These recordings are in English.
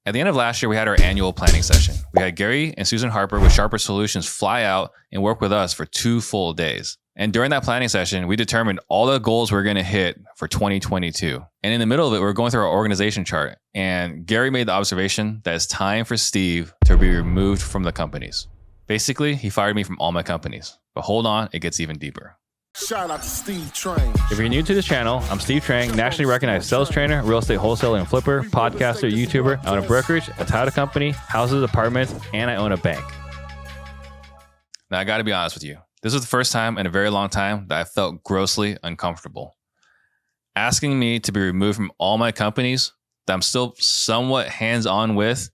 At the end of last year, we had our annual planning session. We had Gary and Susan Harper with Sharper Solutions fly out and work with us for 2 full days. And during that planning session, we determined all the goals we're going to hit for 2022. And in the middle of it, we were going through our organization chart. And Gary made the observation that it's time for Steve to be removed from the companies. Basically, he fired me from all my companies. But hold on, it gets even deeper. Shout out to Steve Trang. If you're new to this channel, I'm Steve Trang, nationally recognized sales trainer, real estate wholesaler and flipper, podcaster, YouTuber. I own a brokerage, a title company, houses, apartments, and I own a bank. Now, I got to be honest with you. This was the first time in a very long time that I felt grossly uncomfortable. Asking me to be removed from all my companies that I'm still somewhat hands-on with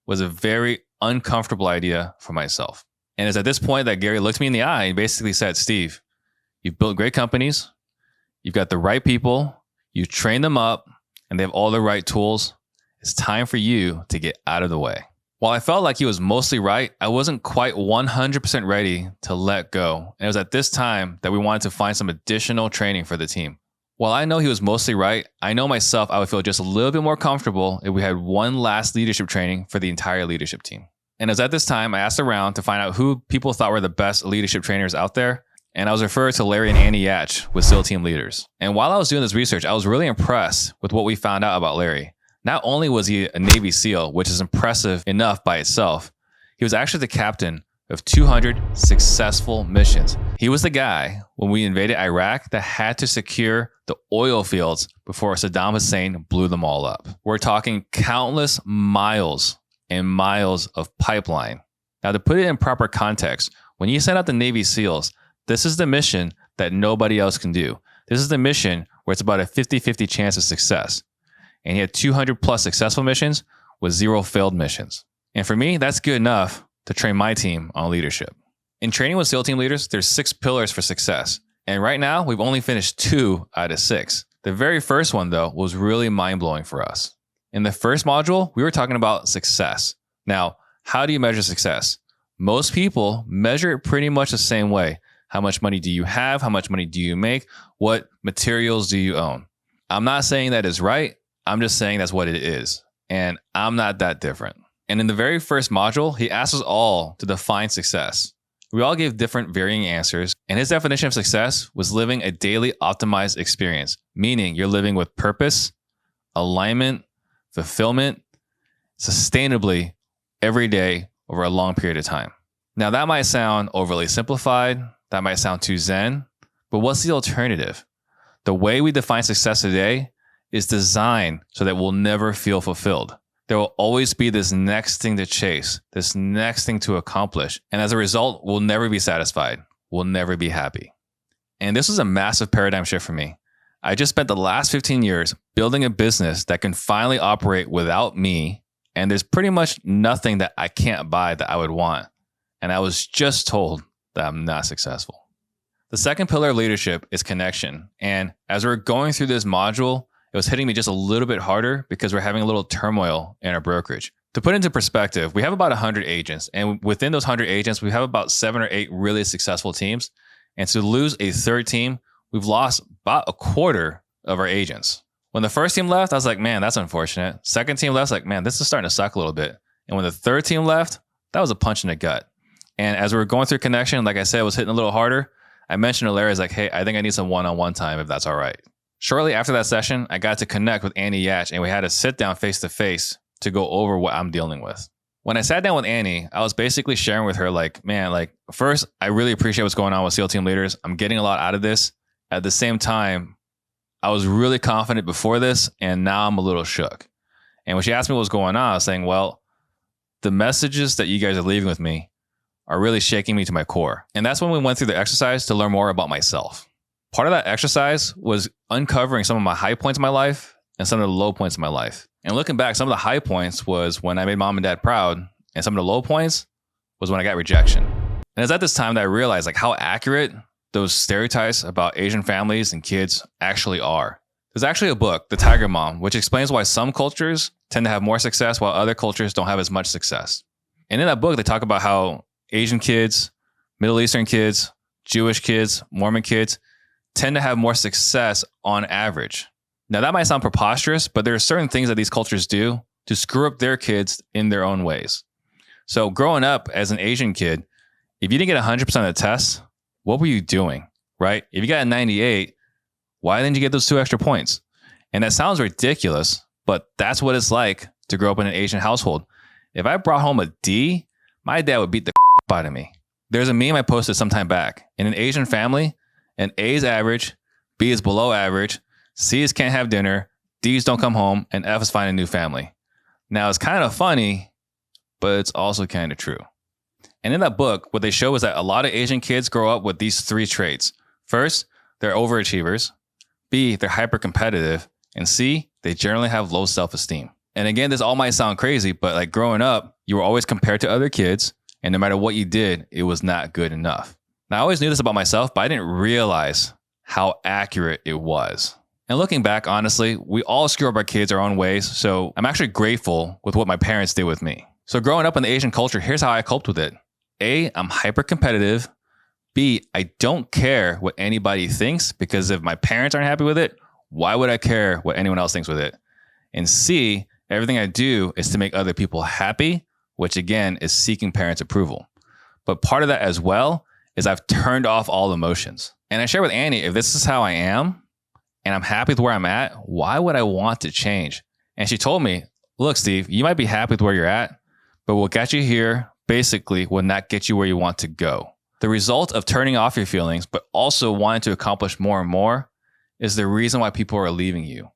was a very uncomfortable idea for myself. And it's at this point that Gary looked me in the eye and basically said, Steve, you've built great companies, you've got the right people, you train them up, and they have all the right tools. It's time for you to get out of the way. While I felt like he was mostly right, I wasn't quite 100% ready to let go. And it was at this time that we wanted to find some additional training for the team. While I know he was mostly right, I know myself I would feel just a little bit more comfortable if we had one last leadership training for the entire leadership team. And it was at this time I asked around to find out who people thought were the best leadership trainers out there. And I was referred to Larry and Andy Yatch with SEAL Team Leaders. And while I was doing this research, I was really impressed with what we found out about Larry. Not only was he a Navy SEAL, which is impressive enough by itself, he was actually the captain of 200 successful missions. He was the guy when we invaded Iraq that had to secure the oil fields before Saddam Hussein blew them all up. We're talking countless miles and miles of pipeline. Now, to put it in proper context, when you send out the Navy SEALs, this is the mission that nobody else can do. This is the mission where it's about a 50-50 chance of success. And he had 200 plus successful missions with 0 failed missions. And for me, that's good enough to train my team on leadership. In training with SEAL team leaders, there's 6 pillars for success. And right now, we've only finished 2 out of 6. The very first one, though, was really mind-blowing for us. In the first module, we were talking about success. Now, how do you measure success? Most people measure it pretty much the same way. How much money do you have? How much money do you make? What materials do you own? I'm not saying that is right. I'm just saying that's what it is. And I'm not that different. And in the very first module, he asked us all to define success. We all gave different varying answers. And his definition of success was living a daily optimized experience, meaning you're living with purpose, alignment, fulfillment, sustainably every day over a long period of time. Now, that might sound overly simplified. That might sound too zen. But what's the alternative? The way we define success today is designed so that we'll never feel fulfilled. There will always be this next thing to chase, this next thing to accomplish. And as a result, we'll never be satisfied. We'll never be happy. And this was a massive paradigm shift for me. I just spent the last 15 years building a business that can finally operate without me. And there's pretty much nothing that I can't buy that I would want. And I was just told that I'm not successful. The second pillar of leadership is connection. And as we're going through this module, it was hitting me just a little bit harder because we're having a little turmoil in our brokerage. To put into perspective, we have about 100 agents. And within those 100 agents, we have about 7 or 8 really successful teams. And to lose a third team, we've lost about a quarter of our agents. When the first team left, I was like, man, that's unfortunate. Second team left, like, man, this is starting to suck a little bit. And when the third team left, that was a punch in the gut. And as we were going through connection, like I said, it was hitting a little harder. I mentioned to Larry, I was like, hey, I think I need some one-on-one time if that's all right. Shortly after that session, I got to connect with Annie Yatch and we had a sit down face-to-face to go over what I'm dealing with. When I sat down with Annie, I was basically sharing with her like, man, like first, I really appreciate what's going on with SEAL Team Leaders. I'm getting a lot out of this. At the same time, I was really confident before this and now I'm a little shook. And when she asked me what was going on, I was saying, well, the messages that you guys are leaving with me are really shaking me to my core. And that's when we went through the exercise to learn more about myself. Part of that exercise was uncovering some of my high points in my life and some of the low points in my life. And looking back, some of the high points was when I made mom and dad proud, and some of the low points was when I got rejection. And it's at this time that I realized like how accurate those stereotypes about Asian families and kids actually are. There's actually a book, The Tiger Mom, which explains why some cultures tend to have more success while other cultures don't have as much success. And in that book, they talk about how Asian kids, Middle Eastern kids, Jewish kids, Mormon kids tend to have more success on average. Now, that might sound preposterous, but there are certain things that these cultures do to screw up their kids in their own ways. So growing up as an Asian kid, if you didn't get 100% of the tests, what were you doing, right? If you got a 98, why didn't you get those 2 extra points? And that sounds ridiculous, but that's what it's like to grow up in an Asian household. If I brought home a D, my dad would beat the out of me. There's a meme I posted some time back. In an Asian family, an A is average, B is below average, C is can't have dinner, D's don't come home, and F is find a new family. Now, it's kind of funny, but it's also kind of true. And in that book, what they show is that a lot of Asian kids grow up with these 3 traits. First, they're overachievers. B, they're hyper competitive. And C, they generally have low self-esteem. And again, this all might sound crazy, but like growing up, you were always compared to other kids. And no matter what you did, it was not good enough. Now, I always knew this about myself, but I didn't realize how accurate it was. And looking back, honestly, we all screw up our kids our own ways. So I'm actually grateful with what my parents did with me. So growing up in the Asian culture, here's how I coped with it. A, I'm hyper competitive. B, I don't care what anybody thinks, because if my parents aren't happy with it, why would I care what anyone else thinks with it? And C, everything I do is to make other people happy, which again is seeking parents' approval. But part of that as well is I've turned off all emotions. And I share with Annie, if this is how I am and I'm happy with where I'm at, why would I want to change? And she told me, look, Steve, you might be happy with where you're at, but what got you here basically will not get you where you want to go. The result of turning off your feelings, but also wanting to accomplish more and more, is the reason why people are leaving you.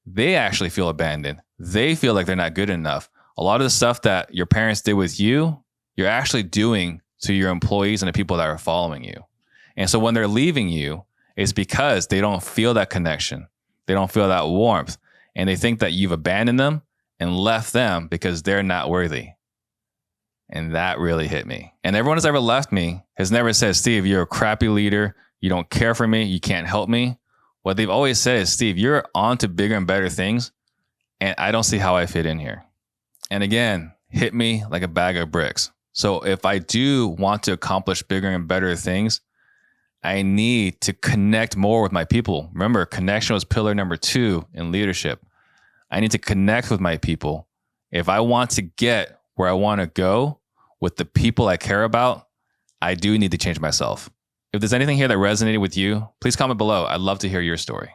They actually feel abandoned. They feel like they're not good enough. A lot of the stuff that your parents did with you, you're actually doing to your employees and the people that are following you. And so when they're leaving you, it's because they don't feel that connection. They don't feel that warmth. And they think that you've abandoned them and left them because they're not worthy. And that really hit me. And everyone who's ever left me has never said, Steve, you're a crappy leader. You don't care for me. You can't help me. What they've always said is, Steve, you're on to bigger and better things, and I don't see how I fit in here. And again, hit me like a bag of bricks. So if I do want to accomplish bigger and better things, I need to connect more with my people. Remember, connection was pillar number 2 in leadership. I need to connect with my people. If I want to get where I want to go with the people I care about, I do need to change myself. If there's anything here that resonated with you, please comment below. I'd love to hear your story.